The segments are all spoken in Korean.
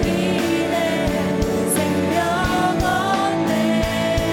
주님의 생명 얻네.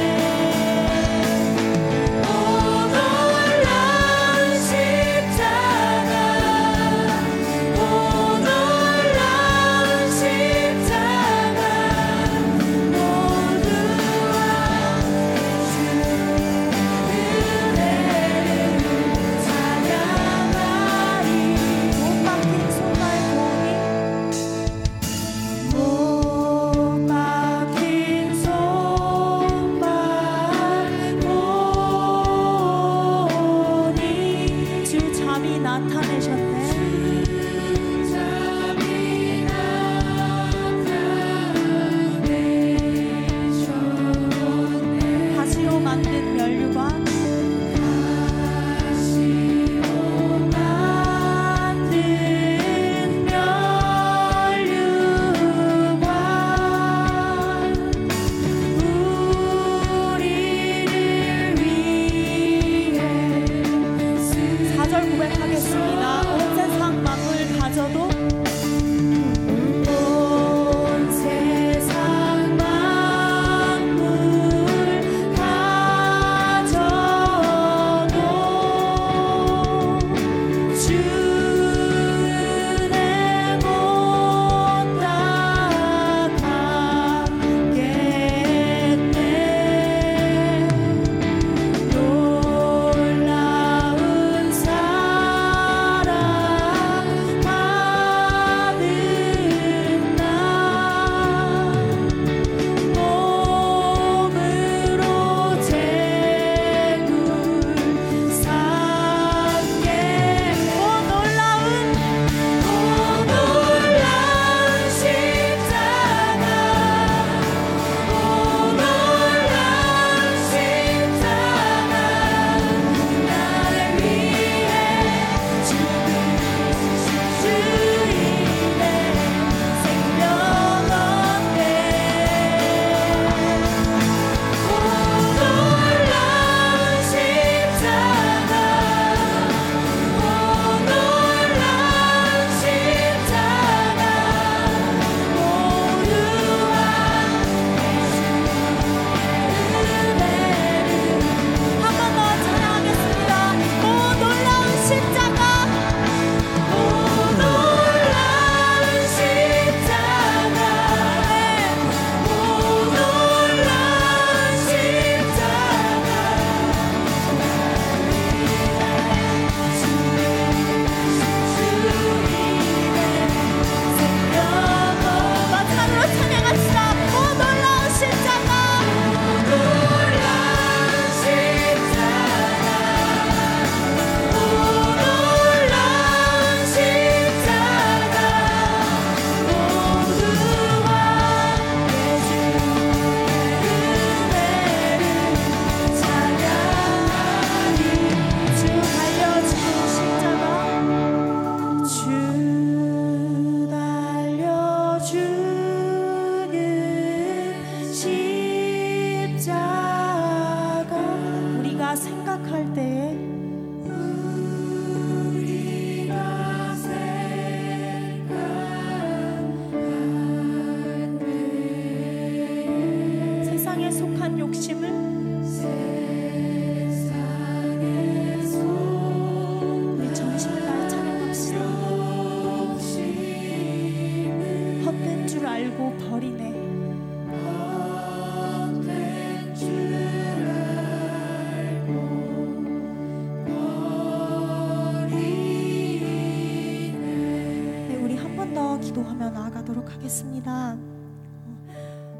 하겠습니다.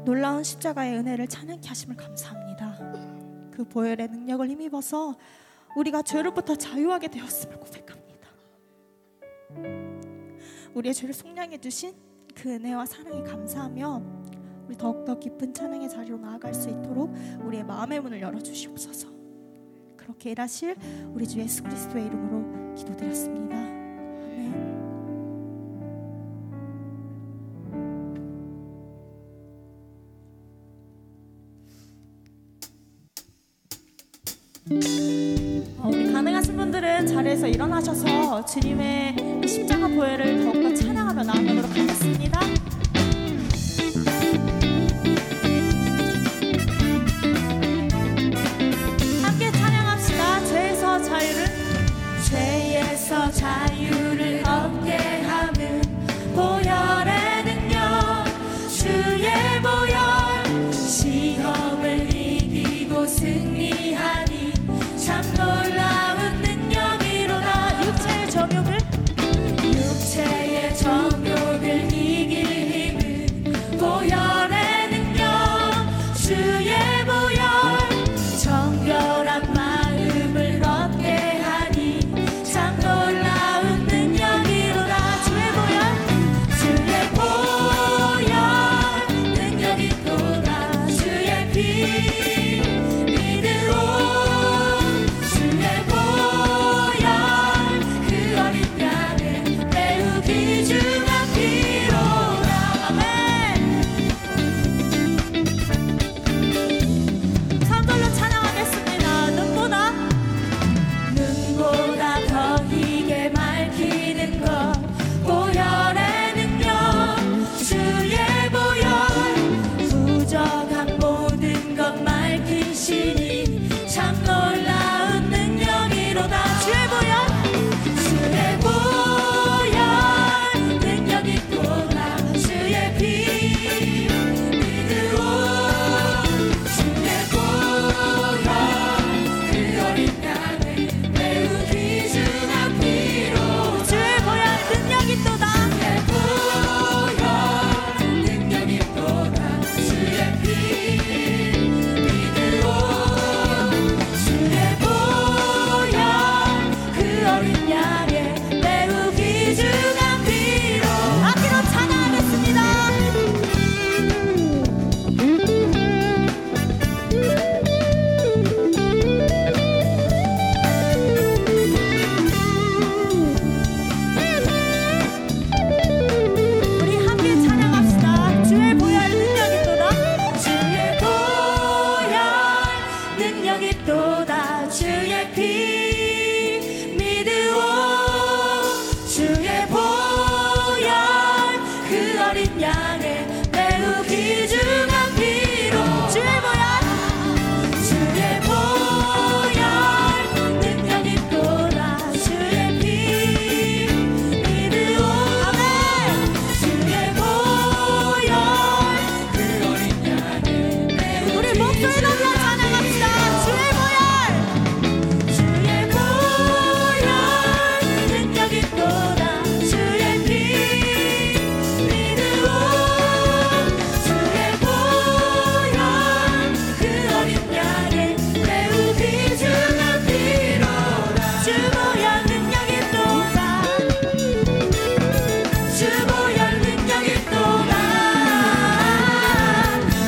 놀라운 십자가의 은혜를 찬양케 하심을 감사합니다. 그 보혈의 능력을 힘입어서 우리가 죄로부터 자유하게 되었음을 고백합니다. 우리의 죄를 속량해 주신 그 은혜와 사랑에 감사하며 우리 더욱더 깊은 찬양의 자리로 나아갈 수 있도록 우리의 마음의 문을 열어주시옵소서. 그렇게 일하실 우리 주 예수 그리스도의 이름으로 기도드렸습니다. 아멘. 우리 가능하신 분들은 자리에서 일어나셔서 주님의 십자가 보혈을 더욱더 찬양하며 나아가도록 하겠습니다. 함께 찬양합시다. 죄에서 자유를, 죄에서 자유를 얻게 하는 보혈의 능력, 주의 보혈, 시험을 이기고 승리하니 참 놀라운 능력이로다. 육체의 정욕을 이길 힘은 보혈의 능력, 주의 보혈, 정결한 마음을 얻게 하니 참 놀라운 능력이로다. 주의 보혈 능력이 또다. 주의 피 믿으오.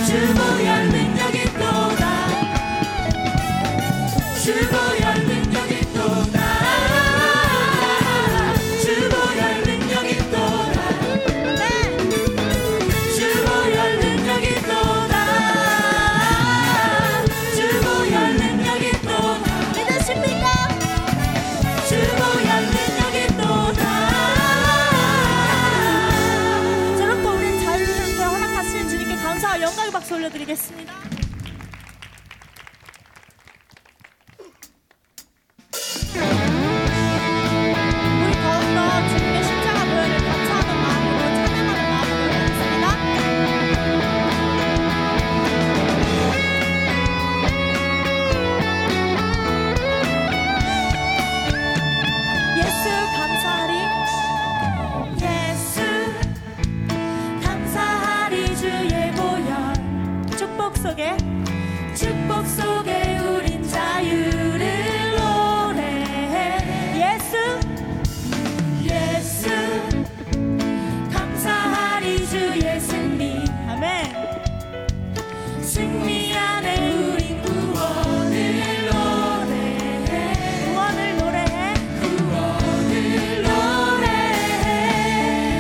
주 보혈 능력이 또다. 속에 축복 속에 우린 자유를 노래해. 예수 예수 감사하리 주의 승리. 아멘. 승리 안에 우린 구원을 노래해. 구원을 노래해. 구원을 노래해.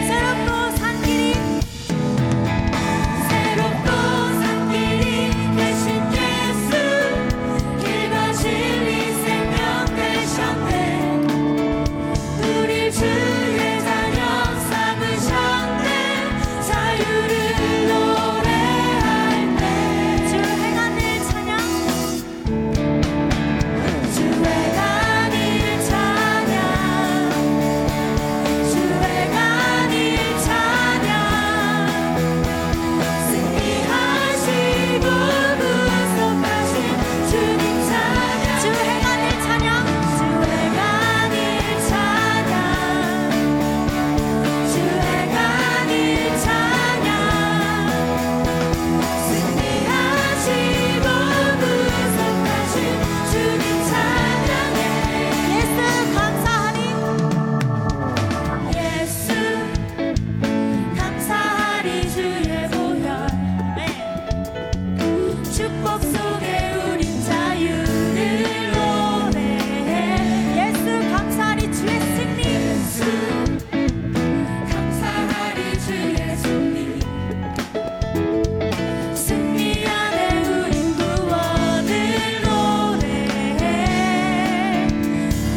새롭고 산 길이 새롭고 산 길이 되신 예수 길과 진리 생명 되셨네. 우리 주의 자녀 삼으셨네. 자유를 노래할 때 주 행한 일 찬양. 주 행한 일 찬양. 주 행한 일 찬양. 승리하시고 구속하신 주님 찬양. 주 행한 일 찬양. 주 행한 일 찬양. 주 행한 일 찬양. 승리하시고 구속하신 주님 찬양해. 예수 감사하리. 예수 감사하리 주의 보혈. 축복 속에 우린 자유를 노래해. 예수 감사하리 주의 승리. 예수 감사하리 주의 승리. 승리 안에 우린 구원을 노래해.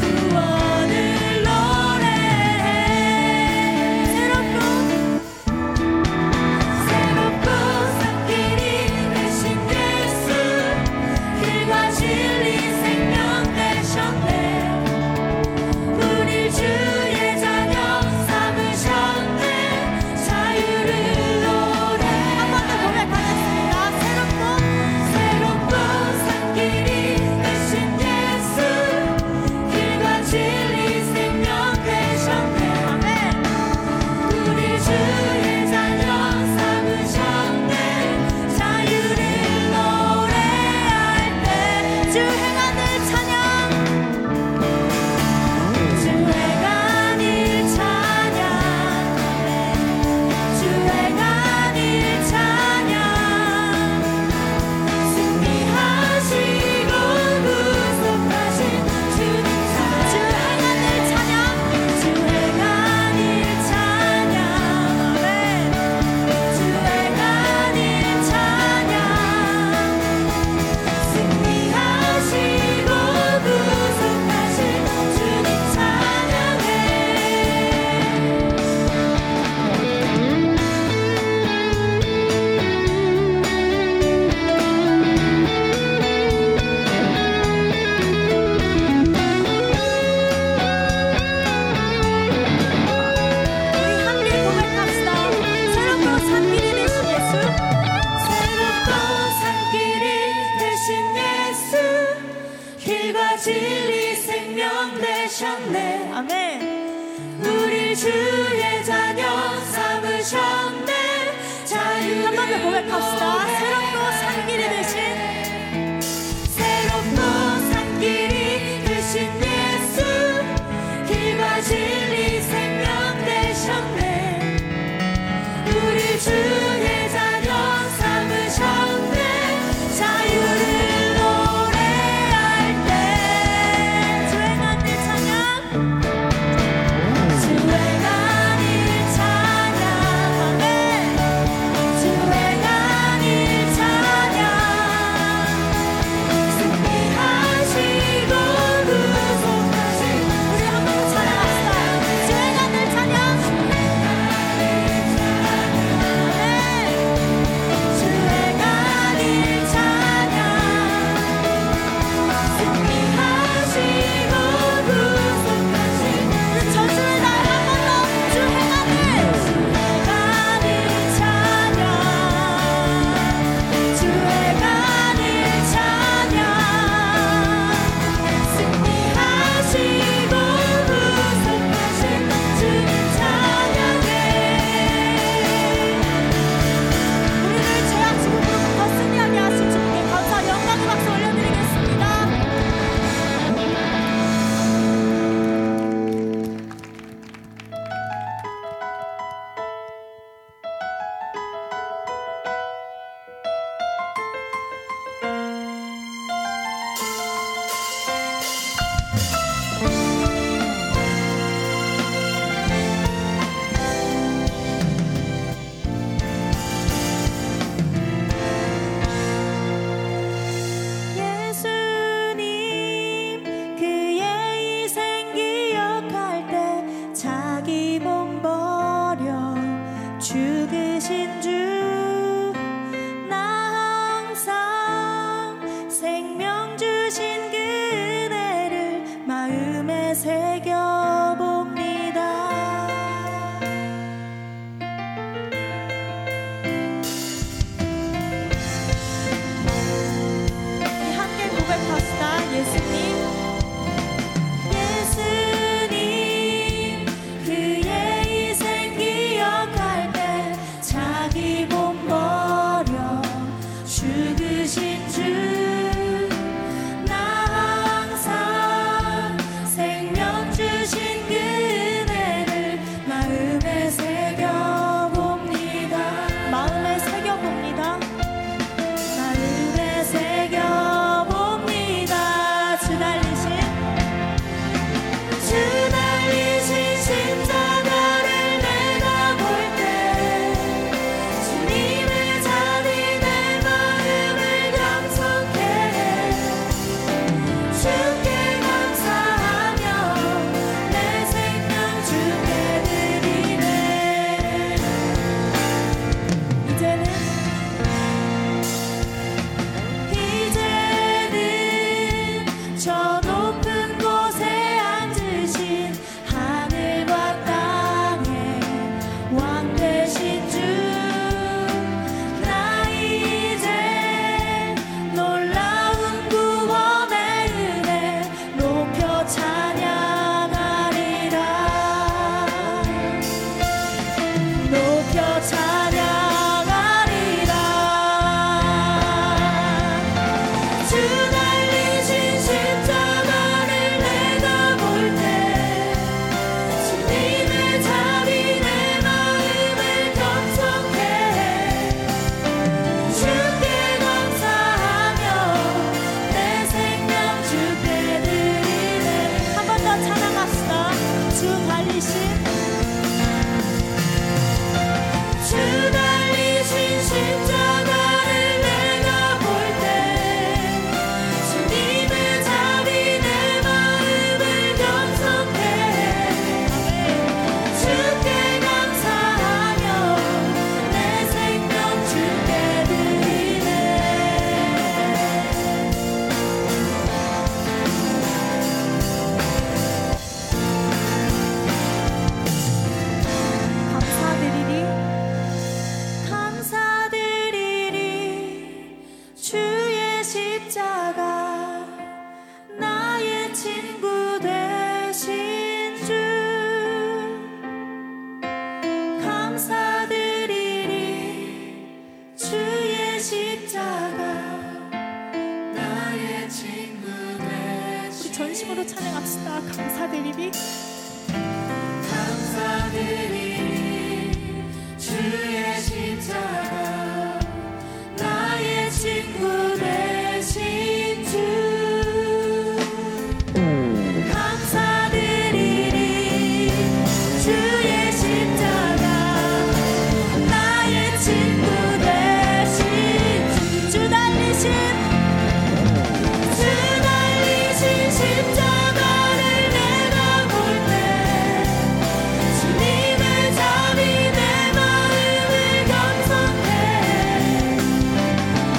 구원을 노래해. 새롭고 산 길이 되신 예수 길과 진리 생명 되셨네. 우리 주의 자녀 삼으셨네. 자유를 노래. 한 번 더 고백하겠습니다. 새롭고 산 길이 되신 예수 길과 진리 생명 되셨네. 아멘. 우리 주의 자녀 삼으셨네. 자유를 노래할 때 주 행한 일 찬양. 주 행한 일 찬양. 주 행한 일 찬양. 승리하시고 구속하신 주님 찬양. 주 행한 일 찬양. 주 행한 일 찬양. 아멘. 주 행한 일 찬양. 승리하시고 구속하신 주님 찬양해. 우리 함께 고백합시다. 새롭고 산 길이 되신 예수. 새롭고 산 길이 되신 예수 길과 진리 생명 되셨네. 아멘. 우리 주의 자녀 삼으셨네. 자유. 한 번 더 고백합시다. 새롭고 산 길이 되신 새롭고 산 길이 되신 예수 길과 진리 생명 되셨네. 우리 주의 자녀 삼으셨네. 자유를 노래할 때 주 행한 일 찬양. 주 행한 일 찬양. 아멘. 주 행한 일 찬양. 감사드리리 주의 십자가 나의 친구 되신 주 감사드리리 주의 십자가 나의 친구 되신 주 달리신 십자가를 내가 볼 때 주님의 잠이 내 마음을 겸손해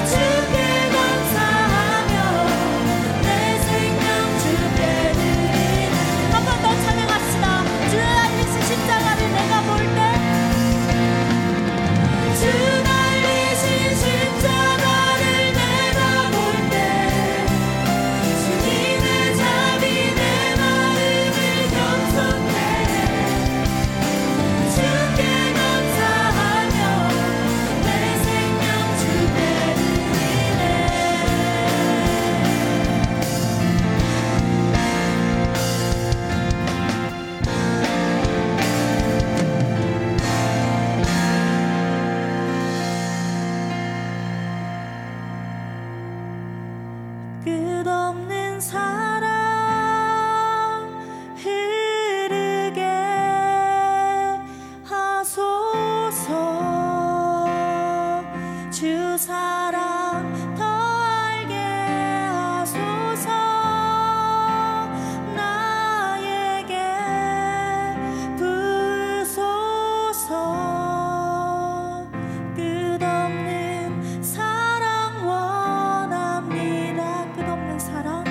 주께 감사하며 내 생명 주께 드리네 한 번 더 찬양합시다. 주 달리신 십자가를 내가 볼 때 주 달리신 십자가를 내가 볼 때 주님의 잠이 내 마음을 겸손해 주께 감사하며 내 생명 주께 드리네 끝없는 사랑 흐르게 하소서 주 사랑 더 알게 하소서 나에게 부소서 끝없는 사랑 원합니다. 끝없는 사랑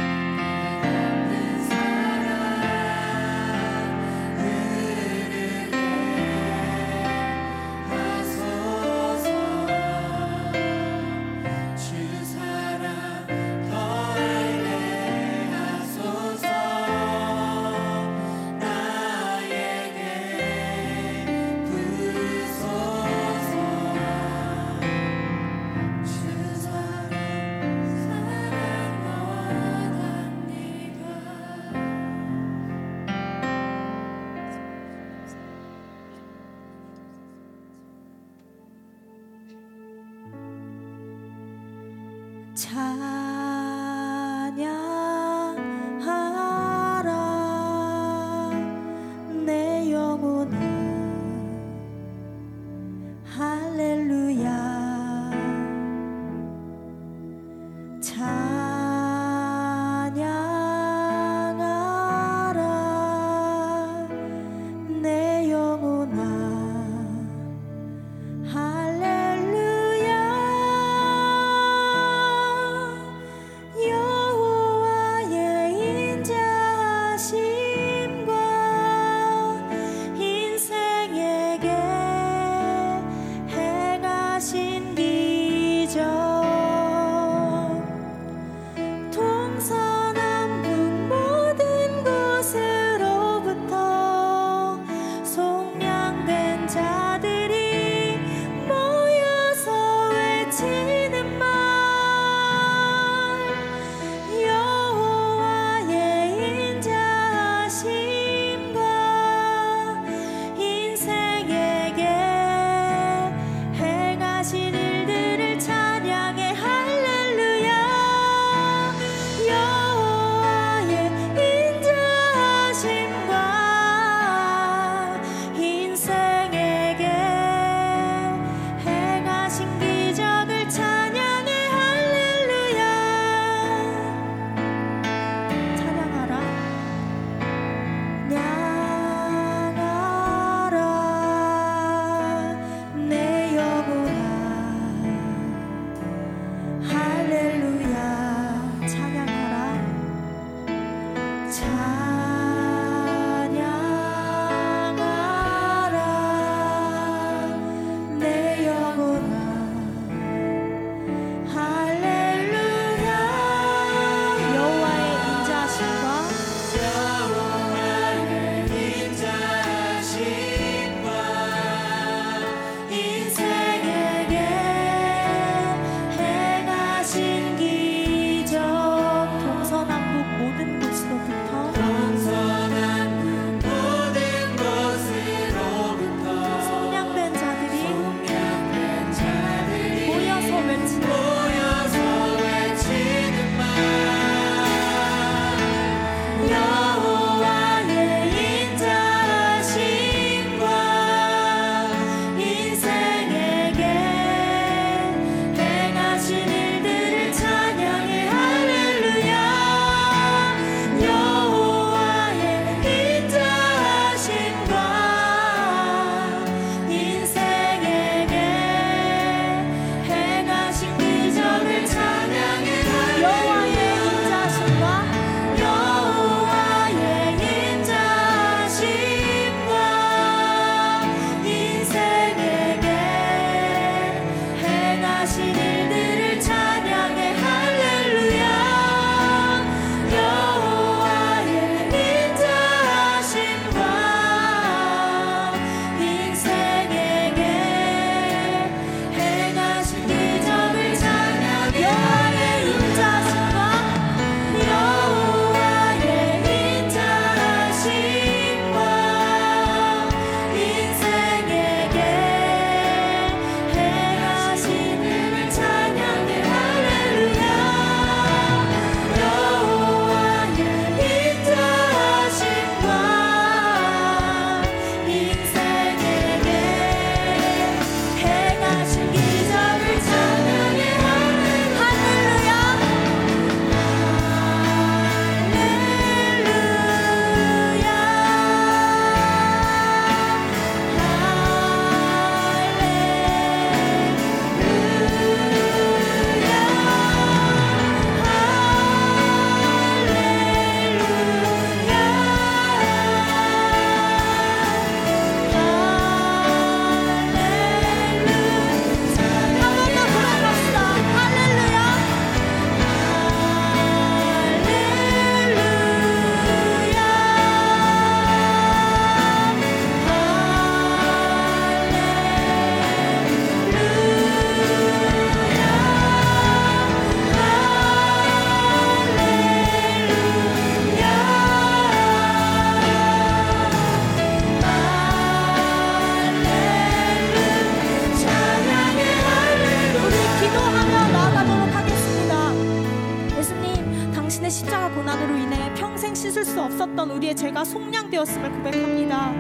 당신의 십자가 고난으로 인해 평생 씻을 수 없었던 우리의 죄가 속량되었음을 고백합니다.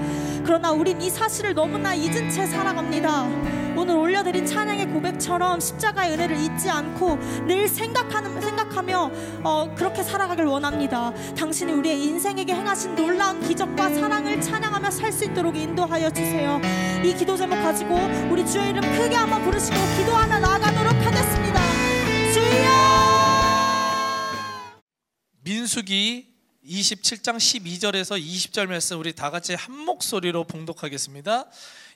그러나 우린 이 사실을 너무나 잊은 채 살아갑니다. 오늘 올려드린 찬양의 고백처럼 십자가의 은혜를 잊지 않고 늘 생각하며 그렇게 살아가길 원합니다. 당신이 우리의 인생에게 행하신 놀라운 기적과 사랑을 찬양하며 살 수 있도록 인도하여 주세요. 이 기도 제목 가지고 우리 주의 이름 크게 한번 부르시고 기도하며 나아가도록 하겠습니다. 주여! 민수기 27장 12절에서 20절 말씀 우리 다 같이 한 목소리로 봉독하겠습니다.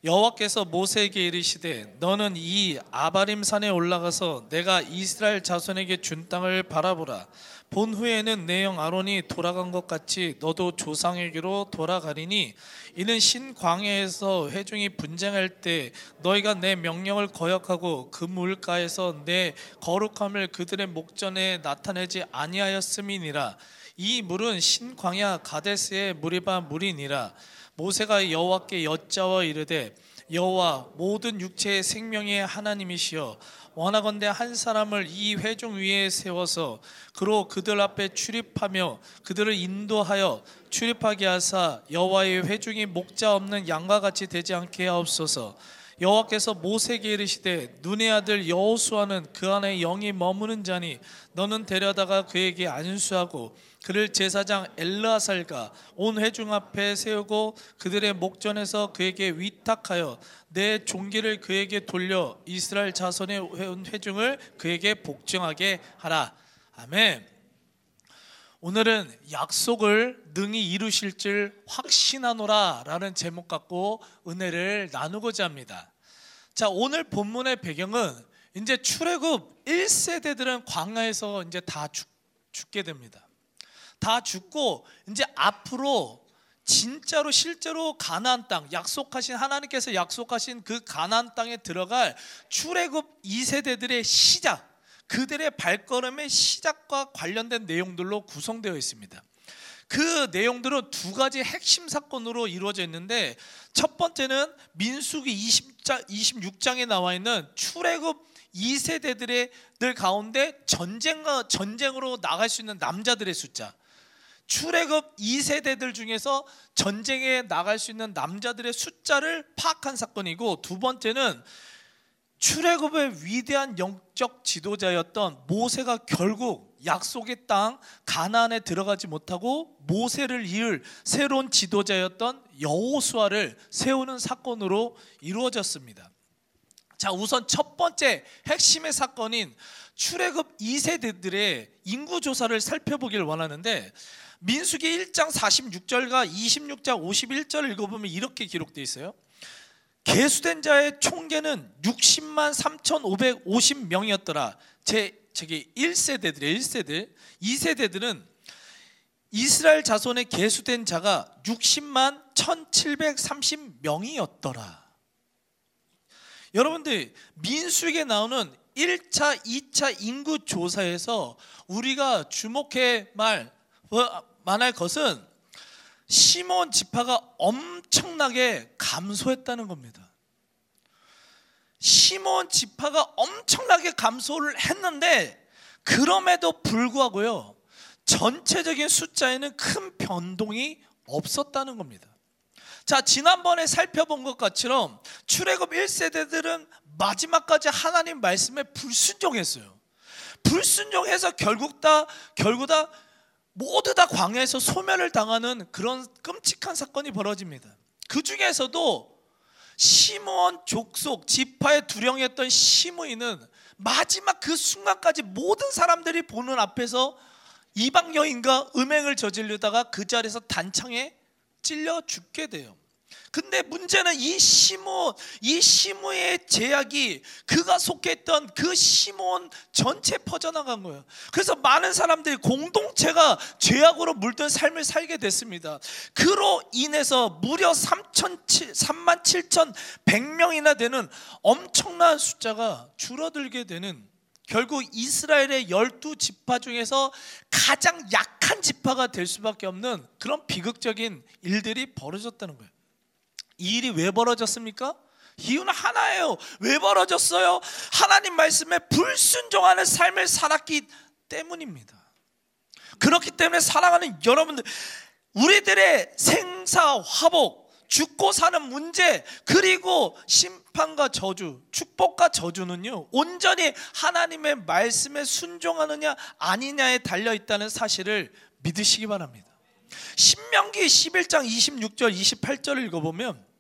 여호와께서 모세에게 이르시되 너는 이 아바림 산에 올라가서 내가 이스라엘 자손에게 준 땅을 바라보라. 본 후에는 내 형 아론이 돌아간 것 같이 너도 조상에게로 돌아가리니 이는 신광야에서 회중이 분쟁할 때 너희가 내 명령을 거역하고 그 물가에서 내 거룩함을 그들의 목전에 나타내지 아니하였음이니라. 이 물은 신광야 가데스의 무리바 물이니라. 모세가 여호와께 여짜와 이르되 여호와 모든 육체의 생명의 하나님이시여 원하건대 한 사람을 이 회중 위에 세워서 그로 그들 앞에 출입하며 그들을 인도하여 출입하게 하사 여호와의 회중이 목자 없는 양과 같이 되지 않게 하옵소서. 여호와께서 모세에게 이르시되 눈의 아들 여호수아는 그 안에 영이 머무는 자니 너는 데려다가 그에게 안수하고 그를 제사장 엘르아살과 온 회중 앞에 세우고 그들의 목전에서 그에게 위탁하여 내 종기를 그에게 돌려 이스라엘 자손의 회중을 그에게 복종하게 하라. 아멘. 오늘은 약속을 능히 이루실 줄 확신하노라 라는 제목 갖고 은혜를 나누고자 합니다. 자, 오늘 본문의 배경은 이제 출애굽 1세대들은 광야에서 이제 다 죽게 됩니다. 다 죽고 이제 앞으로 진짜로 실제로 가나안 땅, 약속하신 하나님께서 약속하신 그 가나안 땅에 들어갈 출애굽 2세대들의 시작, 그들의 발걸음의 시작과 관련된 내용들로 구성되어 있습니다. 그 내용들은 두 가지 핵심 사건으로 이루어져 있는데, 첫 번째는 민수기 26장에 나와 있는 출애굽 2세대들의 가운데 전쟁으로 나갈 수 있는 남자들의 숫자, 출애굽 2세대들 중에서 전쟁에 나갈 수 있는 남자들의 숫자를 파악한 사건이고, 두 번째는 출애굽의 위대한 영적 지도자였던 모세가 결국 약속의 땅 가나안에 들어가지 못하고 모세를 이을 새로운 지도자였던 여호수아를 세우는 사건으로 이루어졌습니다. 자, 우선 첫 번째 핵심의 사건인 출애굽 2세대들의 인구조사를 살펴보길 원하는데, 민수기 1장 46절과 26장 51절을 읽어보면 이렇게 기록되어 있어요. 계수된 자의 총계는 60만 3,550명이었더라. 저기 1세대들이에요. 2세대들은 이스라엘 자손의 계수된 자가 60만 1,730명이었더라. 여러분들, 민수기에 나오는 1차, 2차 인구조사에서 우리가 주목해 말할 것은 시몬 지파가 엄청나게 감소했다는 겁니다. 시몬 지파가 엄청나게 감소를 했는데, 그럼에도 불구하고요, 전체적인 숫자에는 큰 변동이 없었다는 겁니다. 자, 지난번에 살펴본 것처럼 출애굽 1세대들은 마지막까지 하나님 말씀에 불순종했어요. 불순종해서 결국 다 모두 다 광야에서 소멸을 당하는 그런 끔찍한 사건이 벌어집니다. 그 중에서도 시므온 족속 지파의 두령이었던 시므이는 마지막 그 순간까지 모든 사람들이 보는 앞에서 이방 여인과 음행을 저지르다가 그 자리에서 단창에 찔려 죽게 돼요. 근데 문제는 이 시므의 제약이 그가 속했던 그 시므온 전체에 퍼져나간 거예요. 그래서 많은 사람들이 공동체가 죄악으로 물든 삶을 살게 됐습니다. 그로 인해서 무려 37,100명이나 되는 엄청난 숫자가 줄어들게 되는, 결국 이스라엘의 12지파 중에서 가장 약한 지파가 될 수밖에 없는 그런 비극적인 일들이 벌어졌다는 거예요. 이 일이 왜 벌어졌습니까? 이유는 하나예요. 왜 벌어졌어요? 하나님 말씀에 불순종하는 삶을 살았기 때문입니다. 그렇기 때문에 사랑하는 여러분들, 우리들의 생사화복, 죽고 사는 문제, 그리고 심판과 저주, 축복과 저주는요, 온전히 하나님의 말씀에 순종하느냐 아니냐에 달려있다는 사실을 믿으시기 바랍니다. 신명기 11장 26절 28절을 읽어보면,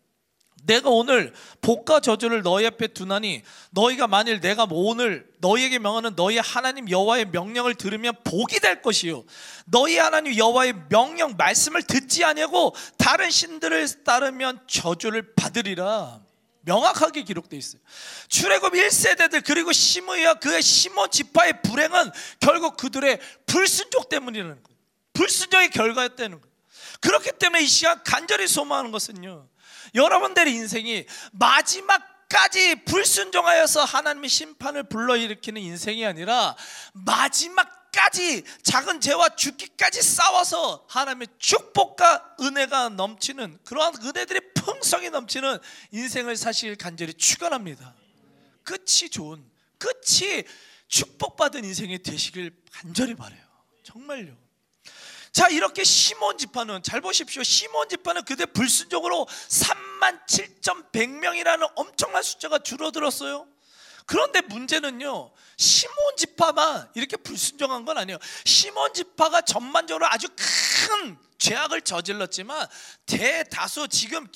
내가 오늘 복과 저주를 너희 앞에 두나니 너희가 만일 내가 오늘 너희에게 명하는 너희 하나님 여호와의 명령을 들으면 복이 될 것이요, 너희 하나님 여호와의 명령 말씀을 듣지 아니하고 다른 신들을 따르면 저주를 받으리라. 명확하게 기록되어 있어요. 출애굽 1세대들 그리고 시므이와 그의 시몬 지파의 불행은 결국 그들의 불순종 때문이라는 거예요. 불순종의 결과였다는 거예요. 그렇기 때문에 이 시간 간절히 소망하는 것은요, 여러분들의 인생이 마지막까지 불순종하여서 하나님의 심판을 불러일으키는 인생이 아니라 마지막까지 작은 죄와 죽기까지 싸워서 하나님의 축복과 은혜가 넘치는, 그러한 은혜들의 풍성이 넘치는 인생을 사실 간절히 축원합니다. 끝이 좋은, 끝이 축복받은 인생이 되시길 간절히 바라요. 정말요. 자, 이렇게 시몬 지파는, 잘 보십시오. 시몬 지파는 그들 불순종으로 37,100명이라는 엄청난 숫자가 줄어들었어요. 그런데 문제는요, 시몬 지파만 이렇게 불순종한 건 아니에요. 시몬 지파가 전반적으로 아주 큰 죄악을 저질렀지만 대다수 지금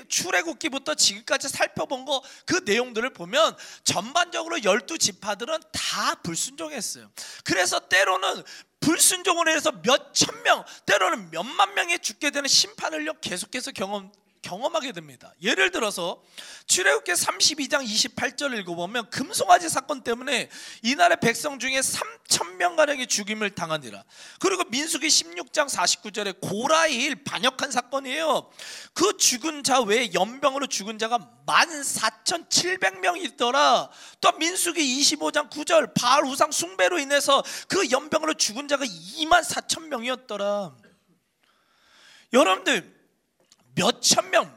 출애굽기부터 지금까지 살펴본 거 그 내용들을 보면 전반적으로 12지파들은 다 불순종했어요. 그래서 때로는 불순종으로 해서 몇 천 명, 때로는 몇만 명이 죽게 되는 심판을 계속해서 경험하게 됩니다. 예를 들어서 출애굽기 32장 28절을 읽어보면, 금송아지 사건 때문에 이날의 백성 중에 3,000명가량이 죽임을 당하니라. 그리고 민수기 16장 49절에 고라의 일, 반역한 사건이에요. 그 죽은 자 외에 연병으로 죽은 자가 14,700명이 있더라. 또 민수기 25장 9절, 바알 우상 숭배로 인해서 그 연병으로 죽은 자가 24,000명이었더라. 여러분들, 몇천 명,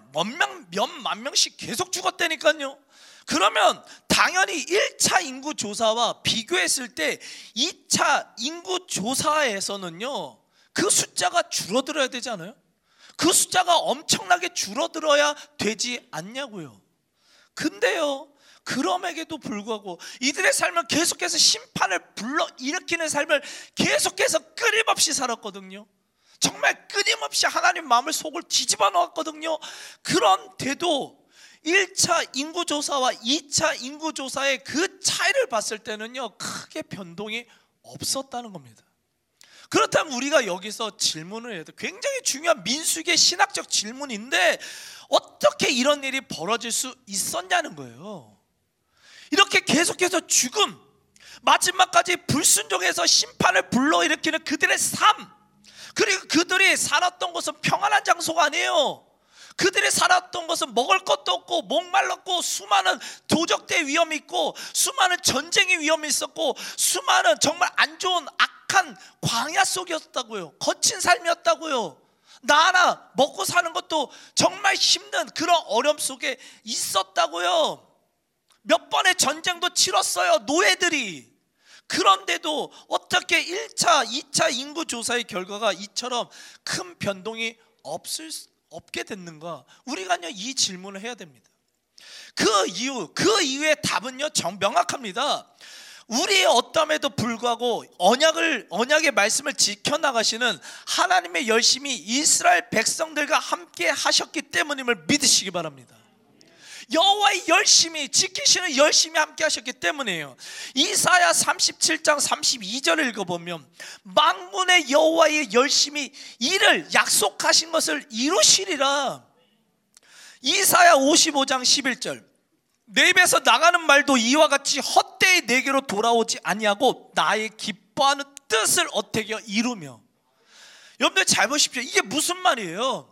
몇만 명씩 계속 죽었다니까요. 그러면 당연히 1차 인구 조사와 비교했을 때 2차 인구 조사에서는요, 그 숫자가 줄어들어야 되지 않아요? 그 숫자가 엄청나게 줄어들어야 되지 않냐고요. 근데요, 그럼에도 불구하고 이들의 삶은 계속해서 심판을 불러일으키는 삶을 계속해서 끊임없이 살았거든요. 정말 끊임없이 하나님 마음을 속을 뒤집어 놓았거든요. 그런데도 1차 인구조사와 2차 인구조사의 그 차이를 봤을 때는요, 크게 변동이 없었다는 겁니다. 그렇다면 우리가 여기서 질문을 해야 돼. 굉장히 중요한 민수기의 신학적 질문인데, 어떻게 이런 일이 벌어질 수 있었냐는 거예요. 이렇게 계속해서 죽음, 마지막까지 불순종해서 심판을 불러일으키는 그들의 삶, 그리고 그들이 살았던 곳은 평안한 장소가 아니에요. 그들이 살았던 것은 먹을 것도 없고 목말랐고, 수많은 도적대의 위험이 있고, 수많은 전쟁의 위험이 있었고, 수많은 정말 안 좋은 악한 광야 속이었다고요. 거친 삶이었다고요. 나 하나 먹고 사는 것도 정말 힘든 그런 어려움 속에 있었다고요. 몇 번의 전쟁도 치렀어요, 노예들이. 그런데도 어떻게 1차, 2차 인구조사의 결과가 이처럼 큰 변동이 없게 됐는가? 우리가요, 이 질문을 해야 됩니다. 그 이유의 답은요, 명확합니다. 우리의 어떠함에도 불구하고 언약의 말씀을 지켜나가시는 하나님의 열심이 이스라엘 백성들과 함께 하셨기 때문임을 믿으시기 바랍니다. 여호와의 열심히 지키시는, 열심히 함께 하셨기 때문이에요. 이사야 37장 32절을 읽어보면, 만군의 여호와의 열심히 이를 약속하신 것을 이루시리라. 이사야 55장 11절, 내 입에서 나가는 말도 이와 같이 헛되이 내게로 돌아오지 아니하고 나의 기뻐하는 뜻을 어떻게 이루며. 여러분들 잘 보십시오. 이게 무슨 말이에요?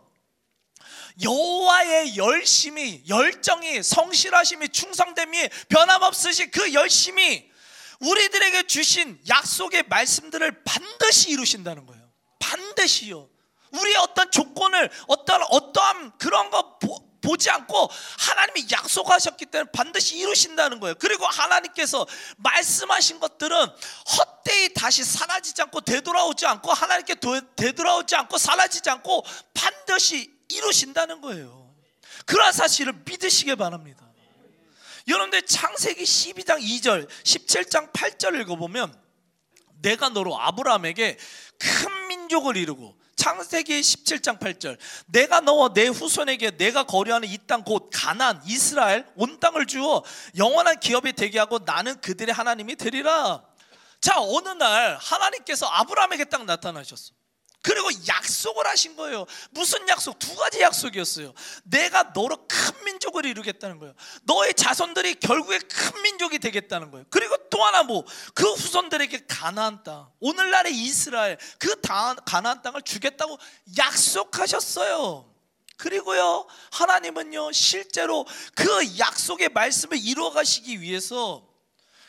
여호와의 열심이, 열정이, 성실하심이, 충성됨이 변함없으신 그 열심이 우리들에게 주신 약속의 말씀들을 반드시 이루신다는 거예요. 반드시요. 우리의 어떤 조건을, 어떠한 그런 거 보지 않고 하나님이 약속하셨기 때문에 반드시 이루신다는 거예요. 그리고 하나님께서 말씀하신 것들은 헛되이 다시 사라지지 않고 되돌아오지 않고 하나님께 되돌아오지 않고 사라지지 않고 반드시 이루신다는 거예요. 그런 사실을 믿으시길 바랍니다. 여러분들 창세기 12장 2절 17장 8절 읽어보면 내가 너로 아브라함에게 큰 민족을 이루고, 창세기 17장 8절 내가 너와 내 후손에게 내가 거류하는 이 땅 곧 가나안 이스라엘 온 땅을 주어 영원한 기업이 되게 하고 나는 그들의 하나님이 되리라. 자, 어느 날 하나님께서 아브라함에게 딱 나타나셨어. 그리고 약속을 하신 거예요. 무슨 약속? 두 가지 약속이었어요. 내가 너로 큰 민족을 이루겠다는 거예요. 너의 자손들이 결국에 큰 민족이 되겠다는 거예요. 그리고 또 하나 그 후손들에게 가나안 땅, 오늘날의 이스라엘 그 가나안 땅을 주겠다고 약속하셨어요. 그리고요, 하나님은요 실제로 그 약속의 말씀을 이루어 가시기 위해서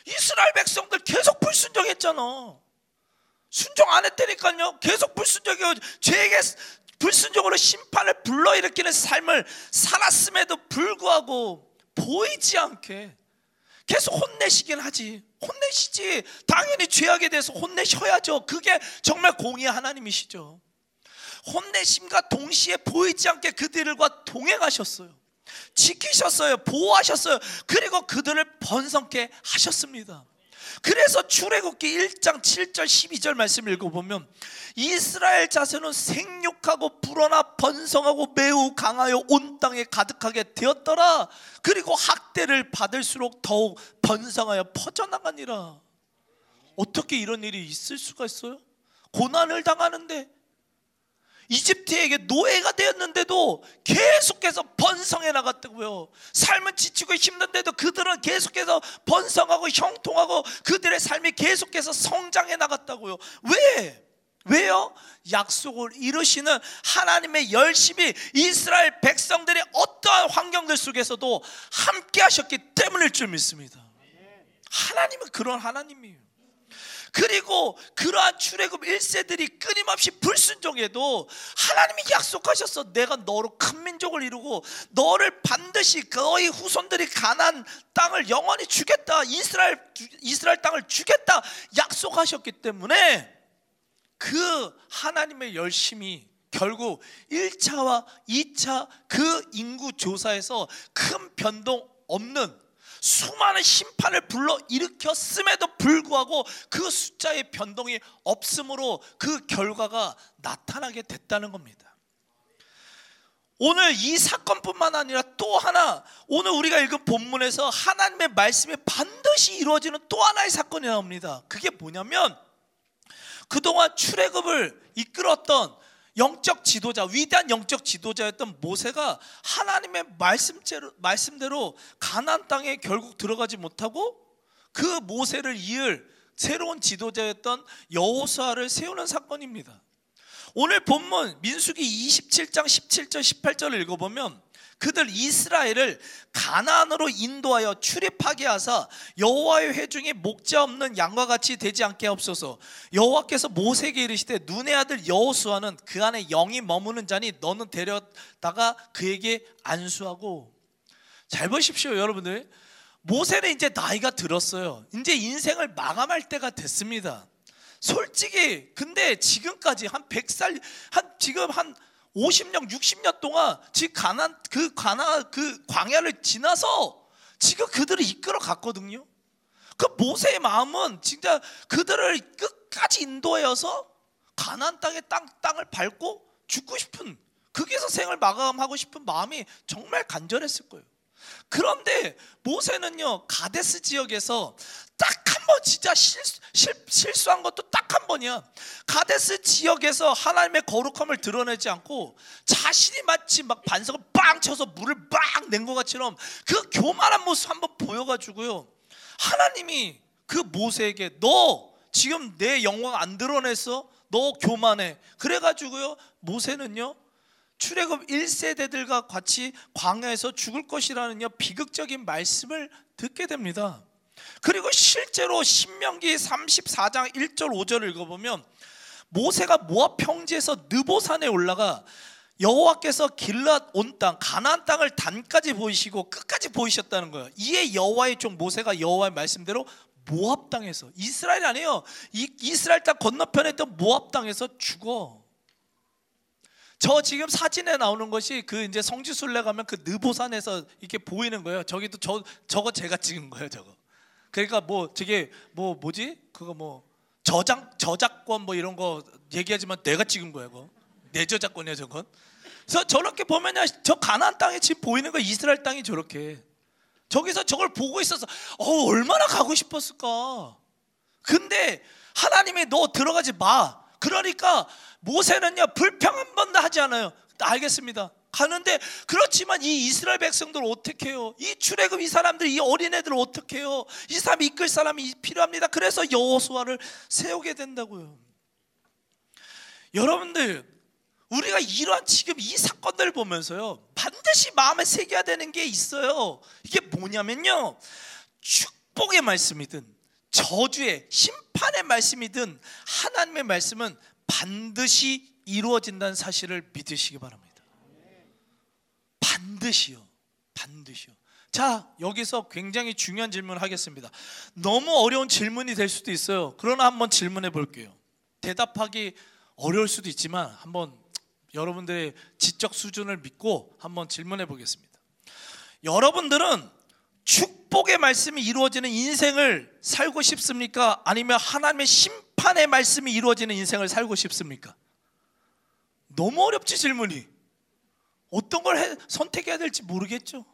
이스라엘 백성들 계속 불순종했잖아. 순종 안 했다니까요. 계속 불순종이고 죄에게 불순종으로 심판을 불러일으키는 삶을 살았음에도 불구하고 보이지 않게 계속 혼내시긴 하지. 혼내시지. 당연히 죄악에 대해서 혼내셔야죠. 그게 정말 공의의 하나님이시죠. 혼내심과 동시에 보이지 않게 그들과 동행하셨어요. 지키셨어요. 보호하셨어요. 그리고 그들을 번성케 하셨습니다. 그래서 출애굽기 1장 7절 12절 말씀 읽어보면 이스라엘 자손은 생육하고 불어나 번성하고 매우 강하여 온 땅에 가득하게 되었더라. 그리고 학대를 받을수록 더욱 번성하여 퍼져나가니라. 어떻게 이런 일이 있을 수가 있어요? 고난을 당하는데, 이집트에게 노예가 되었는데도 계속해서 번성해 나갔다고요. 삶은 지치고 힘든데도 그들은 계속해서 번성하고 형통하고 그들의 삶이 계속해서 성장해 나갔다고요. 왜요? 약속을 이루시는 하나님의 열심이 이스라엘 백성들의 어떠한 환경들 속에서도 함께 하셨기 때문일 줄 믿습니다. 하나님은 그런 하나님이에요. 그리고 그러한 출애굽 1세들이 끊임없이 불순종해도 하나님이 약속하셨어. 내가 너로 큰 민족을 이루고 너를 반드시 너희 후손들이 가나안 땅을 영원히 주겠다, 이스라엘 땅을 주겠다 약속하셨기 때문에 그 하나님의 열심이 결국 1차와 2차 그 인구 조사에서 큰 변동 없는 수많은 심판을 불러 일으켰음에도 불구하고 그 숫자의 변동이 없으므로 그 결과가 나타나게 됐다는 겁니다. 오늘 이 사건뿐만 아니라 또 하나, 오늘 우리가 읽은 본문에서 하나님의 말씀이 반드시 이루어지는 또 하나의 사건이 나옵니다. 그게 뭐냐면 그동안 출애굽을 이끌었던 영적 지도자, 위대한 영적 지도자였던 모세가 하나님의 말씀대로 가나안 땅에 결국 들어가지 못하고 그 모세를 이을 새로운 지도자였던 여호수아를 세우는 사건입니다. 오늘 본문 민수기 27장 17절 18절을 읽어보면 그들 이스라엘을 가나안으로 인도하여 출입하게 하사 여호와의 회중이 목자 없는 양과 같이 되지 않게 하옵소서. 여호와께서 모세에게 이르시되 눈의 아들 여호수아는 그 안에 영이 머무는 자니 너는 데려다가 그에게 안수하고. 잘 보십시오 여러분들. 모세는 이제 나이가 들었어요. 이제 인생을 마감할 때가 됐습니다. 솔직히 근데 지금까지 한 100살 지금 한 50년, 60년 동안 지금 그 광야를 지나서 지금 그들을 이끌어 갔거든요. 그 모세의 마음은 진짜 그들을 끝까지 인도해서 가나안 땅을 밟고 죽고 싶은, 거기서 생을 마감하고 싶은 마음이 정말 간절했을 거예요. 그런데 모세는요 가데스 지역에서 딱 한 번 진짜 실수한 것도 딱 한 번이야. 가데스 지역에서 하나님의 거룩함을 드러내지 않고 자신이 마치 막 반석을 빵 쳐서 물을 빵 낸 것 같처럼 그 교만한 모습 한번 보여가지고요, 하나님이 그 모세에게 너 지금 내 영광 안 드러냈어? 너 교만해. 그래가지고요 모세는요 출애굽 1세대들과 같이 광야에서 죽을 것이라는 비극적인 말씀을 듣게 됩니다. 그리고 실제로 신명기 34장 1절 5절을 읽어보면 모세가 모압 평지에서 느보산에 올라가 여호와께서 길앗 온 땅 가나안 땅을 단까지 보이시고 끝까지 보이셨다는 거예요. 이에 여호와의 종 모세가 여호와의 말씀대로 모압 땅에서, 이스라엘이 아니에요, 이스라엘 땅 건너편에 있던 모압 땅에서 죽어. 저 지금 사진에 나오는 것이 그 이제 성지순례 가면 그 느보산에서 이렇게 보이는 거예요. 저기도 저거 제가 찍은 거예요, 저거. 그러니까 뭐 저게 뭐지? 그거 뭐 저작권 뭐 이런 거 얘기하지만 내가 찍은 거야, 그거. 내 저작권이야, 저건. 그래서 저렇게 보면요, 저 가나안 땅에 지금 보이는 거 이스라엘 땅이 저렇게. 저기서 저걸 보고 있어서 얼마나 가고 싶었을까. 근데 하나님이 너 들어가지 마. 그러니까 모세는요 불평 한 번도 하지 않아요. 알겠습니다. 가는데 그렇지만 이 이스라엘 백성들 어떻게 해요? 이 출애굽 이 사람들, 이 어린애들 어떻게 해요? 이 사람 이끌 사람이 필요합니다. 그래서 여호수아를 세우게 된다고요. 여러분들, 우리가 이러한 지금 이 사건들을 보면서요 반드시 마음에 새겨야 되는 게 있어요. 이게 뭐냐면요, 축복의 말씀이든 저주의 심판의 말씀이든 하나님의 말씀은 반드시 이루어진다는 사실을 믿으시기 바랍니다. 반드시요. 자, 여기서 굉장히 중요한 질문을 하겠습니다. 너무 어려운 질문이 될 수도 있어요. 그러나 한번 질문해 볼게요. 대답하기 어려울 수도 있지만 한번 여러분들의 지적 수준을 믿고 한번 질문해 보겠습니다. 여러분들은 축복의 말씀이 이루어지는 인생을 살고 싶습니까? 아니면 하나님의 심판의 말씀이 이루어지는 인생을 살고 싶습니까? 너무 어렵지, 질문이. 어떤 걸 선택해야 될지 모르겠죠.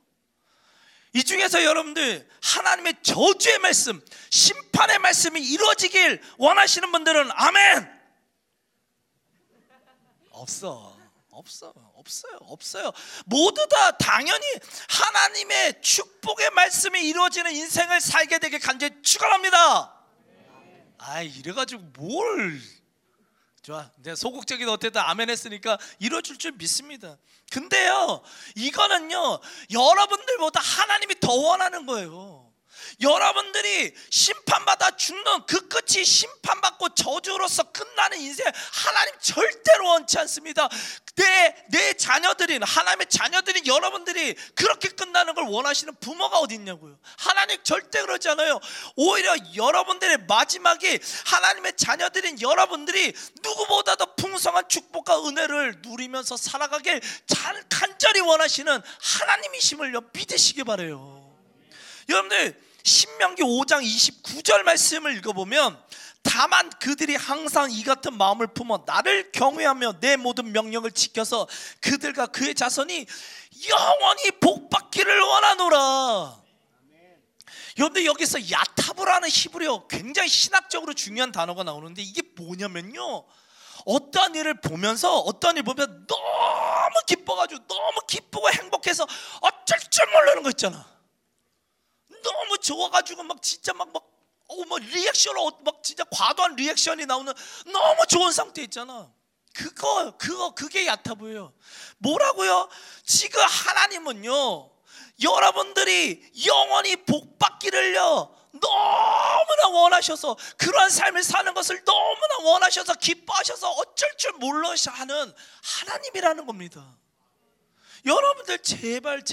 이 중에서 여러분들 하나님의 저주의 말씀, 심판의 말씀이 이루어지길 원하시는 분들은 아멘. 없어요. 모두 다 당연히 하나님의 축복의 말씀이 이루어지는 인생을 살게 되길 간절히 축원합니다. 이래가지고 뭘 좋아, 이제 소극적인 어쨌든 아멘 했으니까 이루어질 줄 믿습니다. 근데요, 이거는요 여러분들보다 하나님이 더 원하는 거예요. 여러분들이 심판받아 죽는 그 끝이 심판받고 저주로서 끝나는 인생 하나님 절대로 원치 않습니다. 내 자녀들인 하나님의 자녀들인 여러분들이 그렇게 끝나는 걸 원하시는 부모가 어디 있냐고요. 하나님 절대 그러지 않아요. 오히려 여러분들의 마지막이 하나님의 자녀들인 여러분들이 누구보다도 풍성한 축복과 은혜를 누리면서 살아가길 간절히 원하시는 하나님이심을 믿으시기 바라요. 여러분들 신명기 5장 29절 말씀을 읽어보면, 다만 그들이 항상 이 같은 마음을 품어 나를 경외하며 내 모든 명령을 지켜서 그들과 그의 자손이 영원히 복받기를 원하노라. 여러분들, 여기서 야타브라는 히브리어 굉장히 신학적으로 중요한 단어가 나오는데, 이게 뭐냐면요, 어떠한 일을 보면서 너무 기뻐가지고 너무 기쁘고 행복해서 어쩔 줄 모르는 거 있잖아. 너무 좋아가지고 막 진짜 막 리액션을 막 진짜 과도한 리액션이 나오는 너무 좋은 상태 있잖아. 그게 야타브예요. 뭐라고요? 지금 하나님은요 여러분들이 영원히 복받기를요 너무나 원하셔서, 그러한 삶을 사는 것을 너무나 원하셔서 기뻐하셔서 어쩔 줄 몰라서 하는 하나님이라는 겁니다. 여러분들 제발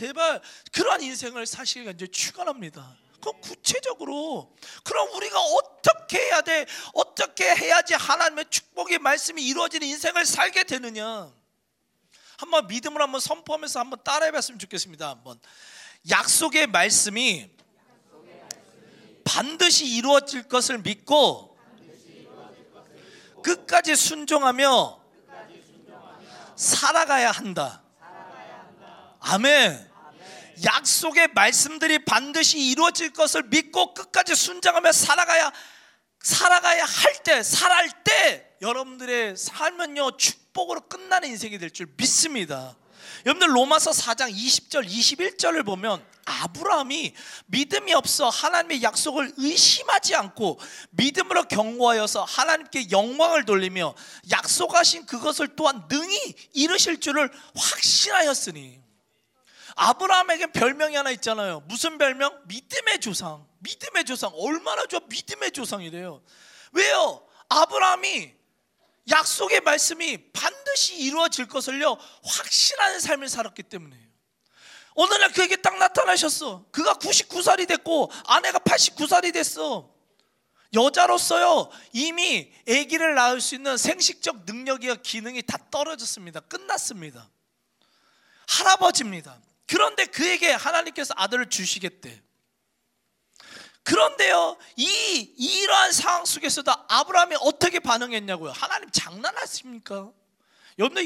그러한 인생을 사시기가 이제 축원합니다. 그럼 구체적으로 그럼 우리가 어떻게 해야 돼? 어떻게 해야지 하나님의 축복의 말씀이 이루어지는 인생을 살게 되느냐? 한번 믿음을 한번 선포하면서 한번 따라해봤으면 좋겠습니다. 한번 약속의 말씀이 반드시 이루어질 것을 믿고 끝까지 순종하며 살아가야 한다. 아멘. 약속의 말씀들이 반드시 이루어질 것을 믿고 끝까지 순종하며 살아가야 할 때 여러분들의 삶은요 축복으로 끝나는 인생이 될 줄 믿습니다. 여러분들 로마서 4장 20절 21절을 보면 아브라함이 믿음이 없어 하나님의 약속을 의심하지 않고 믿음으로 경고하여서 하나님께 영광을 돌리며 약속하신 그것을 또한 능히 이루실 줄을 확신하였으니. 아브라함에게 별명이 하나 있잖아요. 무슨 별명? 믿음의 조상. 얼마나 좋아, 믿음의 조상이래요. 왜요? 아브라함이 약속의 말씀이 반드시 이루어질 것을요 확신하는 삶을 살았기 때문이에요. 어느 날 그에게 딱 나타나셨어. 그가 99살이 됐고 아내가 89살이 됐어. 여자로서요 이미 아기를 낳을 수 있는 생식적 능력이와 기능이 다 떨어졌습니다. 끝났습니다. 할아버지입니다. 그런데 그에게 하나님께서 아들을 주시겠대. 그런데요 이러한 상황 속에서도 아브라함이 어떻게 반응했냐고요. 하나님 장난하십니까? 여러분들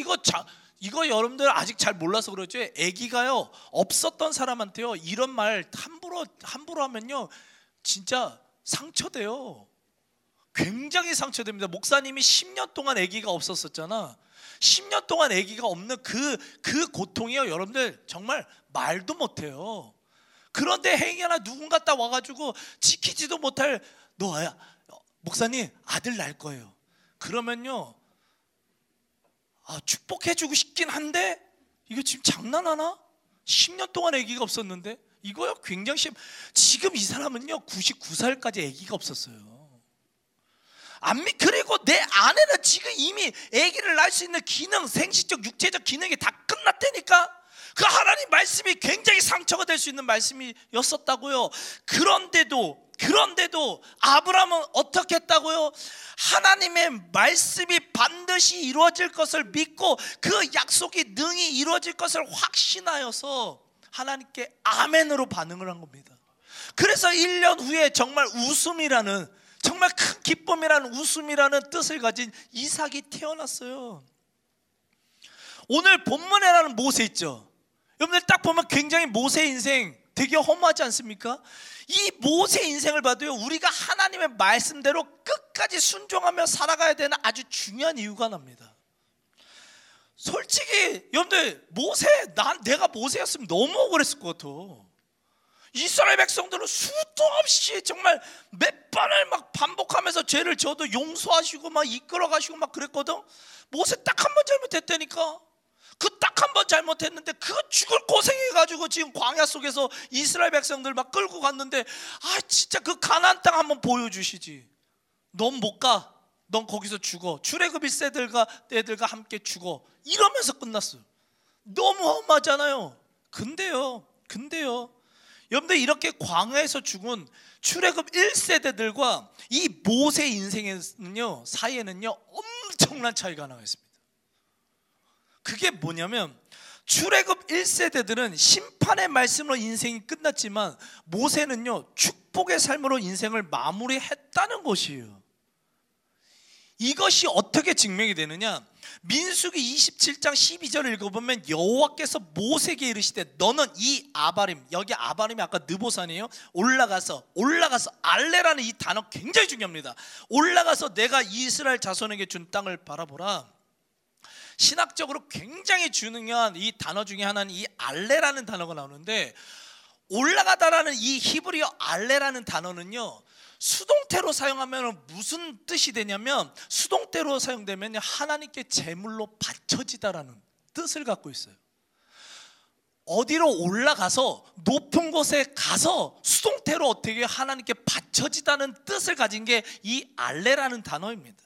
이거 여러분들 아직 잘 몰라서 그러죠. 아기가요 없었던 사람한테요 이런 말 함부로 하면요 진짜 상처돼요. 굉장히 상처됩니다. 목사님이 10년 동안 아기가 없었었잖아. 10년 동안 아기가 없는 그 고통이요 여러분들 정말 말도 못해요. 그런데 행여나 누군가 딱 와가지고 지키지도 못할 너야 목사님 아들 낳을 거예요. 그러면요 축복해주고 싶긴 한데 이거 지금 장난하나? 10년 동안 아기가 없었는데 이거요 굉장히 지금 이 사람은요 99살까지 아기가 없었어요. 그리고 내 아내는 지금 이미 아기를 낳을 수 있는 기능, 생식적 육체적 기능이 다 끝났다니까. 그 하나님 말씀이 굉장히 상처가 될 수 있는 말씀이었었다고요. 그런데도 아브라함은 어떻게 했다고요? 하나님의 말씀이 반드시 이루어질 것을 믿고 그 약속이 능히 이루어질 것을 확신하여서 하나님께 아멘으로 반응을 한 겁니다. 그래서 1년 후에 정말 웃음이라는, 정말 큰 기쁨이라는, 웃음이라는 뜻을 가진 이삭이 태어났어요. 오늘 본문에 나오는 모세 있죠. 여러분들 딱 보면 굉장히 모세 인생 되게 허무하지 않습니까? 이 모세 인생을 봐도요 우리가 하나님의 말씀대로 끝까지 순종하며 살아가야 되는 아주 중요한 이유가 납니다. 솔직히 여러분들 내가 모세였으면 너무 억울했을 것 같아. 이스라엘 백성들은 수도 없이 정말 몇 번을 막 반복하면서 죄를 져도 용서하시고 막 이끌어 가시고 막 그랬거든. 모세 딱 한 번 잘못했다니까. 그 딱 한 번 잘못했는데 그 죽을 고생해가지고 지금 광야 속에서 이스라엘 백성들 막 끌고 갔는데 진짜 그 가나안 땅 한번 보여주시지. 넌 못 가. 넌 거기서 죽어. 출애굽 1세들과 함께 죽어. 이러면서 끝났어. 너무 험하잖아요. 근데요 여러분들 이렇게 광야에서 죽은 출애굽 1세대들과 이 모세 인생에는요 사이에는요 엄청난 차이가 나와 있습니다. 그게 뭐냐면 출애굽 1세대들은 심판의 말씀으로 인생이 끝났지만 모세는요 축복의 삶으로 인생을 마무리했다는 것이에요. 이것이 어떻게 증명이 되느냐? 민수기 27장 12절을 읽어보면 여호와께서 모세에게 이르시되 너는 이 아바림, 여기 아바림이 아까 느보산이에요. 올라가서 알레라는 이 단어 굉장히 중요합니다. 올라가서 내가 이스라엘 자손에게 준 땅을 바라보라. 신학적으로 굉장히 중요한 이 단어 중에 하나는 이 알레라는 단어가 나오는데, 올라가다라는 이 히브리어 알레라는 단어는요 수동태로 사용하면 무슨 뜻이 되냐면, 수동태로 사용되면 하나님께 제물로 바쳐지다라는 뜻을 갖고 있어요. 어디로 올라가서 높은 곳에 가서 수동태로 어떻게 하나님께 바쳐지다는 뜻을 가진 게 이 알레라는 단어입니다.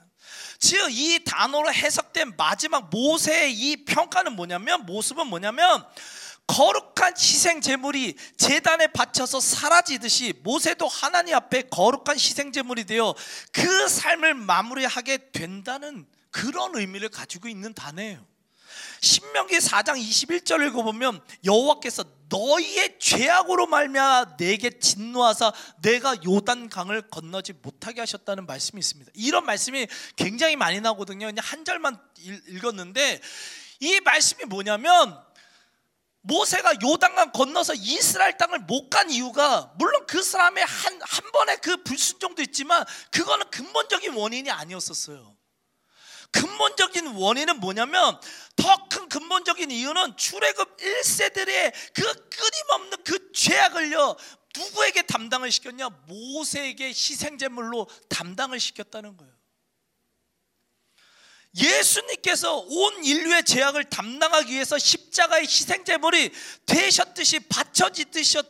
즉 이 단어로 해석된 마지막 모세의 이 평가는 뭐냐면, 모습은 뭐냐면, 거룩한 희생 제물이 제단에 바쳐서 사라지듯이 모세도 하나님 앞에 거룩한 희생 제물이 되어 그 삶을 마무리하게 된다는 그런 의미를 가지고 있는 단어예요. 신명기 4장 21절을 읽어보면 여호와께서 너희의 죄악으로 말미암아 내게 진노하사 내가 요단강을 건너지 못하게 하셨다는 말씀이 있습니다. 이런 말씀이 굉장히 많이 나오거든요. 그냥 한 절만 읽었는데, 이 말씀이 뭐냐면, 모세가 요단강 건너서 이스라엘 땅을 못 간 이유가, 물론 그 사람의 한 번의 그 불순종도 있지만 그거는 근본적인 원인이 아니었었어요. 근본적인 원인은 뭐냐면, 더 큰 근본적인 이유는 출애굽 1세들의 그 끊임없는 그 죄악을요 누구에게 담당을 시켰냐? 모세에게 희생제물로 담당을 시켰다는 거예요. 예수님께서 온 인류의 죄악을 담당하기 위해서 십자가의 희생제물이 되셨듯이 바쳐지듯이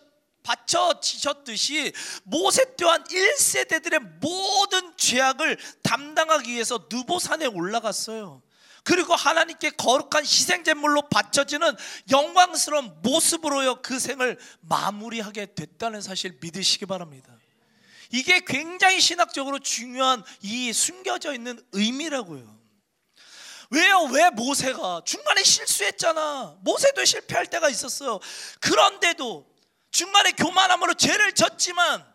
받쳐지셨듯이 모세 또한 1세대들의 모든 죄악을 담당하기 위해서 느보산에 올라갔어요. 그리고 하나님께 거룩한 희생제물로 바쳐지는 영광스러운 모습으로요 그 생을 마무리하게 됐다는 사실 믿으시기 바랍니다. 이게 굉장히 신학적으로 중요한 이 숨겨져 있는 의미라고요. 왜요? 왜 모세가 중간에 실수했잖아. 모세도 실패할 때가 있었어요. 그런데도 중간에 교만함으로 죄를 졌지만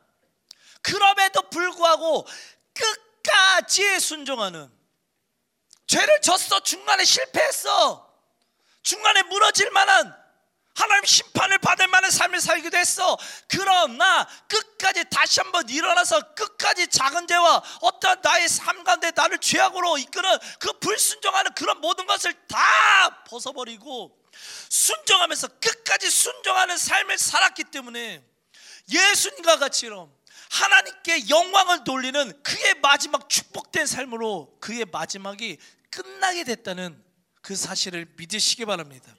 그럼에도 불구하고 끝까지 순종하는, 죄를 졌어, 중간에 실패했어, 중간에 무너질 만한, 하나님 심판을 받을 만한 삶을 살기도 했어. 그러나 끝까지 다시 한번 일어나서 끝까지 작은 죄와 어떠한 나의 삶 가운데 나를 죄악으로 이끄는 그 불순종하는 그런 모든 것을 다 벗어버리고 순종하면서 끝까지 순종하는 삶을 살았기 때문에 예수님과 같이럼 하나님께 영광을 돌리는 그의 마지막 축복된 삶으로 그의 마지막이 끝나게 됐다는 그 사실을 믿으시기 바랍니다.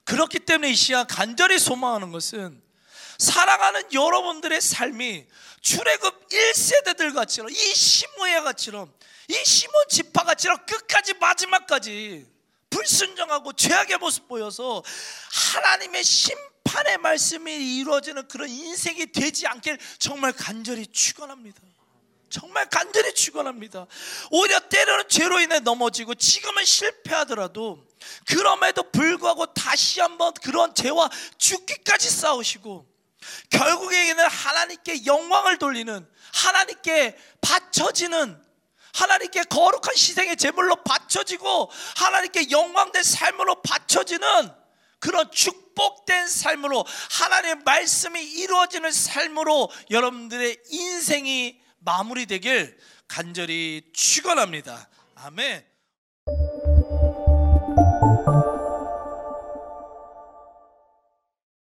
그렇기 때문에 이 시간 간절히 소망하는 것은 사랑하는 여러분들의 삶이 출애굽 1세대들 같이럼, 이 시므야 같이럼, 이 시몬 지파 같이럼 끝까지 마지막까지 불순종하고 죄악의 모습 보여서 하나님의 심판의 말씀이 이루어지는 그런 인생이 되지 않길 정말 간절히 축원합니다. 정말 간절히 축원합니다. 오히려 때로는 죄로 인해 넘어지고 지금은 실패하더라도 그럼에도 불구하고 다시 한번 그런 죄와 죽기까지 싸우시고 결국에는 하나님께 영광을 돌리는, 하나님께 바쳐지는, 하나님께 거룩한 희생의 제물로 바쳐지고 하나님께 영광된 삶으로 바쳐지는 그런 축복된 삶으로, 하나님의 말씀이 이루어지는 삶으로 여러분들의 인생이 마무리되길 간절히 축원합니다. 아멘.